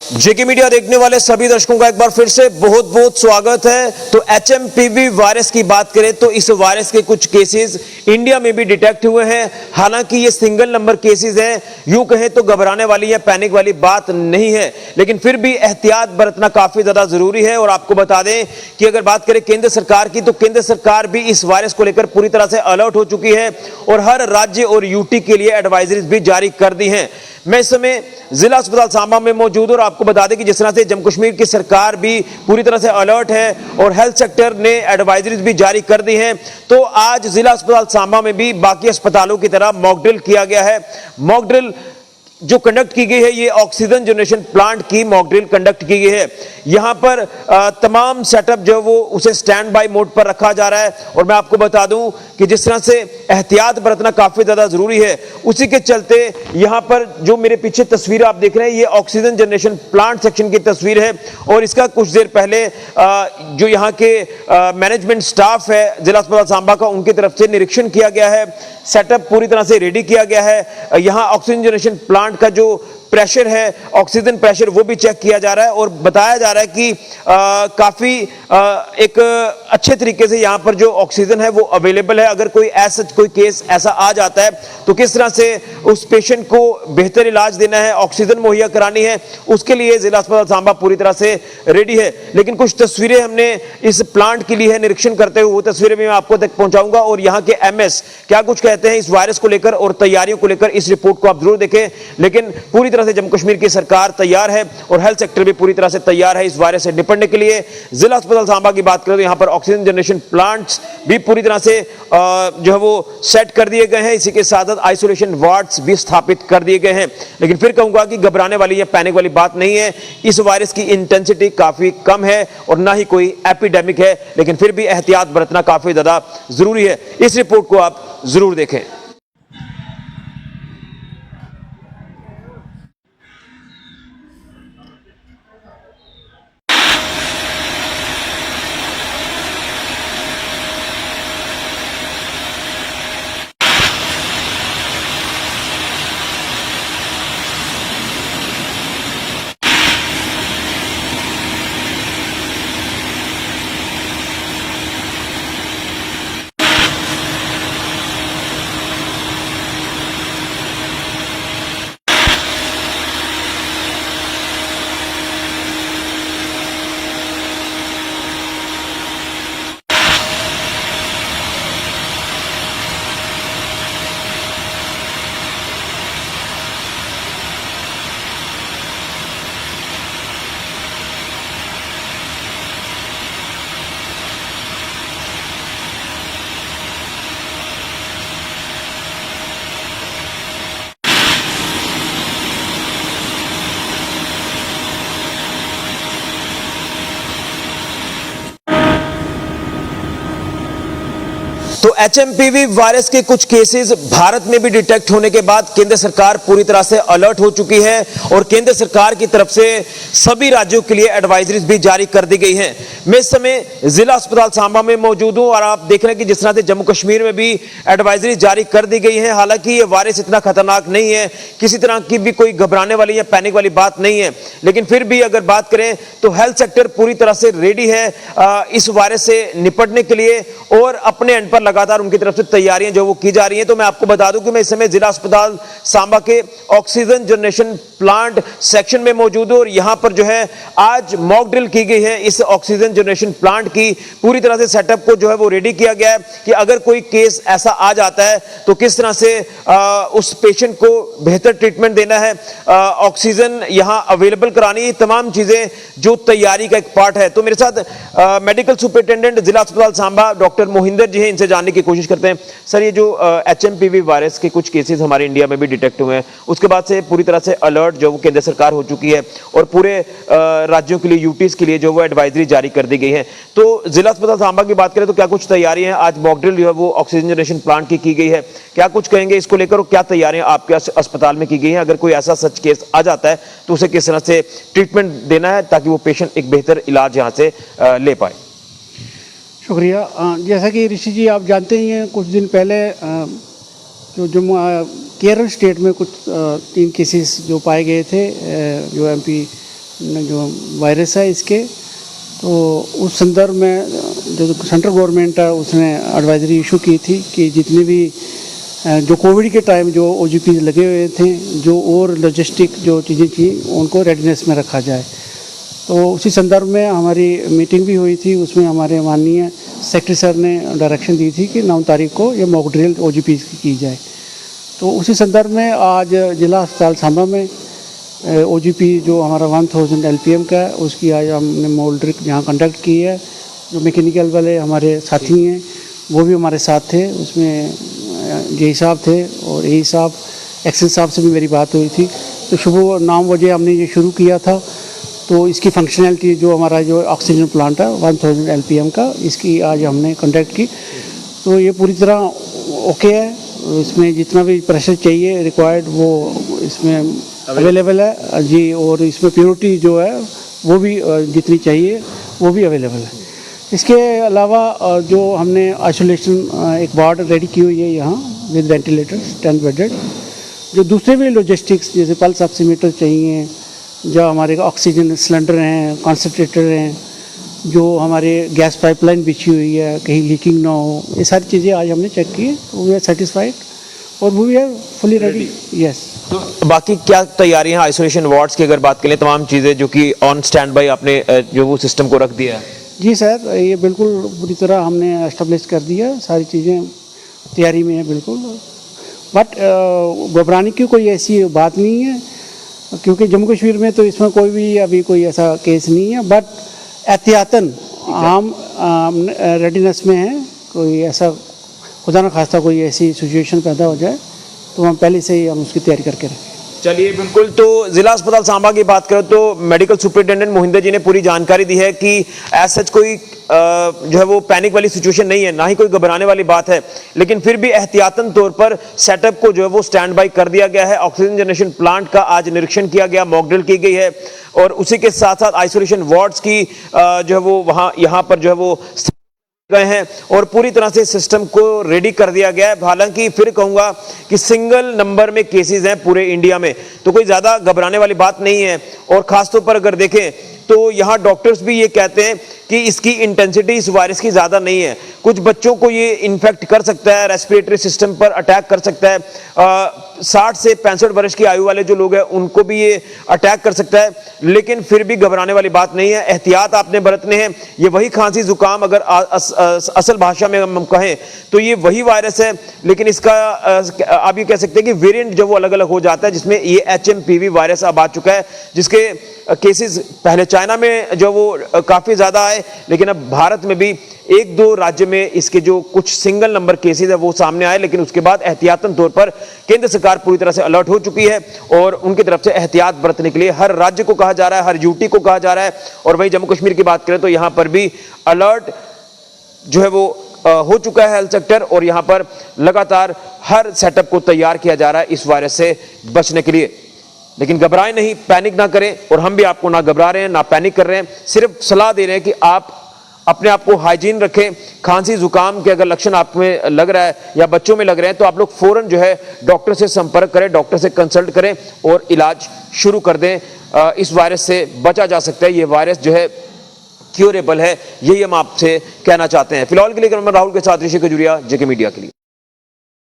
जेके media देखने वाले सभी दर्शकों का एक बार फिर से बहुत बहुत स्वागत है। तो एचएमपीवी वायरस की बात करें तो इस वायरस के कुछ केसेस इंडिया में भी डिटेक्ट हुए हैं। हालांकि ये सिंगल नंबर केसेस हैं, यूं कहें तो घबराने वाली या पैनिक वाली बात नहीं है, लेकिन फिर भी एहतियात बरतना काफी ज्यादा जरूरी है। और आपको बता दें कि अगर बात करें केंद्र सरकार की, तो केंद्र सरकार भी इस वायरस को लेकर पूरी तरह से अलर्ट हो चुकी है और हर राज्य और यूटी के लिए एडवाइजरीज भी जारी कर दी हैं। मैं इस समय जिला अस्पताल सांबा में मौजूद हूं और आपको बता दें कि जिस तरह से जम्मू कश्मीर की सरकार भी पूरी तरह से अलर्ट है और हेल्थ सेक्टर ने एडवाइजरीज भी जारी कर दी हैं, तो आज जिला अस्पताल सांबा में भी बाकी अस्पतालों की तरह मॉक ड्रिल किया गया है। मॉक ड्रिल जो कंडक्ट की गई है, ये ऑक्सीजन जनरेशन प्लांट की मॉक ड्रिल कंडक्ट की गई है। यहां पर तमाम सेटअप जो वो उसे स्टैंड बाय मोड पर रखा जा रहा है। और मैं आपको बता दूं कि जिस तरह से एहतियात बरतना काफी ज्यादा जरूरी है, उसी के चलते यहां पर जो मेरे पीछे तस्वीर आप देख रहे हैं, ये ऑक्सीजन जनरेशन प्लांट सेक्शन की तस्वीर है। और इसका कुछ देर पहले जो यहां के मैनेजमेंट स्टाफ है जिला अस्पताल सांबा का, उनकी तरफ से निरीक्षण किया गया है। सेटअप पूरी तरह से रेडी किया गया है। यहां ऑक्सीजन जनरेशन प्लांट का जो प्रेशर है, ऑक्सीजन प्रेशर, वो भी चेक किया जा रहा है और बताया जा रहा है कि काफी एक अच्छे तरीके से यहां पर जो ऑक्सीजन है वो अवेलेबल है। अगर कोई केस ऐसा आ जाता है तो किस तरह से उस पेशेंट को बेहतर इलाज देना है, ऑक्सीजन मुहैया करानी है, उसके लिए जिला अस्पताल सांबा पूरी तरह से रेडी है। लेकिन कुछ तस्वीरें हमने इस प्लांट के लिए है निरीक्षण करते हुए, वो तस्वीरें भी मैं आपको तक पहुंचाऊंगा। और यहां के एमएस क्या कुछ कहते हैं इस वायरस को लेकर और तैयारियों को लेकर, इस रिपोर्ट को आप जरूर देखें। लेकिन पूरी तरह से जम्मू कश्मीर की सरकार तैयार है और हेल्थ सेक्टर भी पूरी तरह से तैयार है इस वायरस से निपटने के लिए। जिला अस्पताल सांबा की बात करें तो यहां पर ऑक्सीजन जनरेशन प्लांट्स भी पूरी तरह से जो है वो सेट कर दिए गए हैं। इसी के साथ साथ आइसोलेशन वार्ड्स भी स्थापित कर दिए गए हैं। लेकिन फिर कहूंगा कि घबराने वाली या पैनिक वाली बात नहीं है। इस वायरस की इंटेंसिटी काफी कम है और ना ही कोई एपिडेमिक है, लेकिन फिर भी एहतियात बरतना काफी ज्यादा जरूरी है। इस रिपोर्ट को आप जरूर देखें। तो एचएमपीवी वायरस के कुछ केसेस भारत में भी डिटेक्ट होने के बाद केंद्र सरकार पूरी तरह से अलर्ट हो चुकी है और केंद्र सरकार की तरफ से सभी राज्यों के लिए एडवाइजरीज भी जारी कर दी गई हैं। मैं इस समय जिला अस्पताल सांबा में मौजूद हूं और आप देख रहे हैं कि जिस तरह से जम्मू कश्मीर में भी एडवाइजरी जारी कर दी गई है। हालांकि ये वायरस इतना खतरनाक नहीं है, किसी तरह की भी कोई घबराने वाली या पैनिक वाली बात नहीं है, लेकिन फिर भी अगर बात करें तो हेल्थ सेक्टर पूरी तरह से रेडी है इस वायरस से निपटने के लिए और अपने एंड पर लगातार उनकी तरफ से तैयारियां जो वो की जा रही हैं। तो मैं आपको बता दूं कि मैं इस समय जिला अस्पताल सांबा के ऑक्सीजन जनरेशन प्लांट सेक्शन में मौजूद हूं और यहां पर जो है आज मॉक ड्रिल की गई है इस ऑक्सीजन जनरेशन प्लांट की। पूरी तरह से सेटअप को जो है वो रेडी किया गया है कि अगर कोई केस ऐसा आ जाता है तो किस तरह से उस पेशेंट को बेहतर ट्रीटमेंट देना है, ऑक्सीजन यहां अवेलेबल करानी, तमाम चीजें जो तैयारी का एक पार्ट है। तो मेरे साथ मेडिकल सुपरिटेंडेंट जिला अस्पताल सांबा डॉक्टर मोहिंदर जी हैं, इनसे जानने की कोशिश करते हैं। सर, ये जो एचएमपीवी वायरस के कुछ केसेस हमारे इंडिया में भी डिटेक्ट हुए हैं, उसके बाद से पूरी तरह से अलर्ट जो वो केंद्र सरकार हो चुकी है और पूरे राज्यों के लिए, यूटीज के लिए जो वो एडवाइजरी जारी कर दी गई है। तो जिला अस्पताल सांबा की बात करें तो क्या कुछ तैयारी है? आज मॉक ड्रिल जो है वो ऑक्सीजन जनरेशन प्लांट की गई है, क्या कुछ कहेंगे इसको लेकर और क्या तैयारियां आपके अस्पताल में की गई हैं? अगर कोई ऐसा सच केस आ जाता है तो उसे किस तरह से ट्रीटमेंट देना है ताकि वो पेशेंट एक बेहतर इलाज यहाँ से ले पाए? शुक्रिया। जैसा कि ऋषि जी आप जानते ही हैं, कुछ दिन पहले जो केरल स्टेट में कुछ 3 केसेस जो पाए गए थे, जो एमपी जो वायरस है इसके, तो उस संदर्भ में जो सेंट्रल गवर्नमेंट है उसने एडवाइजरी इशू की थी कि जितने भी जो कोविड के टाइम जो OGP लगे हुए थे, जो और लॉजिस्टिक जो चीज़ें थी उनको रेडीनेस में रखा जाए। तो उसी संदर्भ में हमारी मीटिंग भी हुई थी, उसमें हमारे माननीय सेक्रेटरी सर ने डायरेक्शन दी थी कि 9 तारीख को ये मॉक ड्रिल OGP की जाए। तो उसी संदर्भ में आज जिला अस्पताल सांबा में OGP जो हमारा 1000 LPM का है उसकी आज हमने मॉक ड्रिल यहाँ कंडक्ट की है। जो मैकेनिकल वाले हमारे साथी हैं वो भी हमारे साथ थे, उसमें जे साहब थे और ए साहब, एक्सेल साहब से भी मेरी बात हुई थी। तो सुबह 9 बजे हमने ये शुरू किया था। तो इसकी फंक्शनैलिटी जो हमारा जो ऑक्सीजन प्लांट है 1000 LPM का, इसकी आज हमने कंडक्ट की। तो ये पूरी तरह ओके है, इसमें जितना भी प्रेशर चाहिए रिक्वायर्ड वो इसमें अवेलेबल है जी, और इसमें प्योरिटी जो है वो भी जितनी चाहिए वो भी अवेलेबल है। इसके अलावा जो हमने आइसोलेशन एक वार्ड रेडी की हुई है यहाँ विद वेंटिलेटर्स 10 बेडेड। जो दूसरे भी लॉजिस्टिक्स जैसे पल्स ऑक्सीमीटर चाहिए, जो हमारे ऑक्सीजन सिलेंडर हैं, कॉन्सेंट्रेटर हैं, जो हमारे गैस पाइपलाइन बिछी हुई है कहीं लीकिंग ना हो, ये सारी चीज़ें आज हमने चेक की है। तो वी आर सेटिस्फाइड और we are fully ready. Yes. तो बाकी क्या तैयारियां आइसोलेशन वार्ड्स की अगर बात करें, तमाम चीज़ें जो कि ऑन स्टैंड बाई आपने जो वो सिस्टम को रख दिया है? जी सर, ये बिल्कुल पूरी तरह हमने एस्टेब्लिश कर दिया, सारी चीज़ें तैयारी में है बिल्कुल। बट घबराने की कोई ऐसी बात नहीं है, क्योंकि जम्मू कश्मीर में तो इसमें कोई भी अभी कोई ऐसा केस नहीं है। बट एहतियातन हम रेडीनेस में हैं, कोई ऐसा खुदा न खास्ता कोई ऐसी सिचुएशन पैदा हो जाए तो हम पहले से ही हम उसकी तैयारी करके रखें। चलिए बिल्कुल। तो जिला अस्पताल सांबा की बात करें तो मेडिकल सुपरिटेंडेंट मोहिंदर जी ने पूरी जानकारी दी है कि ऐसा कोई जो है वो पैनिक वाली सिचुएशन नहीं है, ना ही कोई घबराने वाली बात है, लेकिन फिर भी एहतियातन तौर पर सेटअप को जो है वो स्टैंड बाई कर दिया गया है। ऑक्सीजन जनरेशन प्लांट का आज निरीक्षण किया गया, मॉक ड्रिल की गई है और उसी के साथ साथ आइसोलेशन वार्ड्स की जो है वो वहां यहाँ पर जो है वो गए हैं और पूरी तरह से सिस्टम को रेडी कर दिया गया है। हालांकि फिर कहूंगा कि सिंगल नंबर में केसेस हैं पूरे इंडिया में, तो कोई ज्यादा घबराने वाली बात नहीं है। और खासतौर पर अगर देखें तो यहाँ डॉक्टर्स भी ये कहते हैं कि इसकी इंटेंसिटी इस वायरस की ज्यादा नहीं है। कुछ बच्चों को ये इन्फेक्ट कर सकता है, रेस्पिरेटरी सिस्टम पर अटैक कर सकता है, 60 से 65 वर्ष की आयु वाले जो लोग हैं उनको भी ये अटैक कर सकता है, लेकिन फिर भी घबराने वाली बात नहीं है। एहतियात आपने बरतने हैं। ये वही खांसी जुकाम, अगर असल भाषा में हम कहें तो ये वही वायरस है, लेकिन इसका आप ये कह सकते हैं कि वेरिएंट जो वो अलग अलग हो जाता है, जिसमें ये HMPV वायरस अब आ चुका है, जिसके केसेस पहले चाइना में जो वो काफी ज्यादा आए, लेकिन अब भारत में भी 1-2 राज्य में इसके जो कुछ सिंगल नंबर केसेस है वो सामने आए। लेकिन उसके बाद एहतियातन तौर पर केंद्र सरकार पूरी तरह से अलर्ट हो चुकी है और उनकी तरफ से एहतियात बरतने के लिए हर राज्य को कहा जा रहा है, हर यूटी को कहा जा रहा है। और वहीं जम्मू कश्मीर की बात करें तो यहां पर भी अलर्ट जो है वो हो चुका है हेल्थ सेक्टर, और यहां पर लगातार हर सेटअप को तैयार किया जा रहा है इस वायरस से बचने के लिए। लेकिन घबराएं नहीं, पैनिक ना करें, और हम भी आपको ना घबरा रहे हैं ना पैनिक कर रहे हैं, सिर्फ सलाह दे रहे हैं कि आप अपने आप को हाइजीन रखें। खांसी जुकाम के अगर लक्षण आप में लग रहा है या बच्चों में लग रहे हैं तो आप लोग फौरन जो है डॉक्टर से संपर्क करें, डॉक्टर से कंसल्ट करें और इलाज शुरू कर दें। इस वायरस से बचा जा सकता है, ये वायरस जो है क्योरेबल है, यही हम आपसे कहना चाहते हैं। फिलहाल के लिए राहुल के साथ ऋषि खजुरिया, जेके मीडिया के लिए।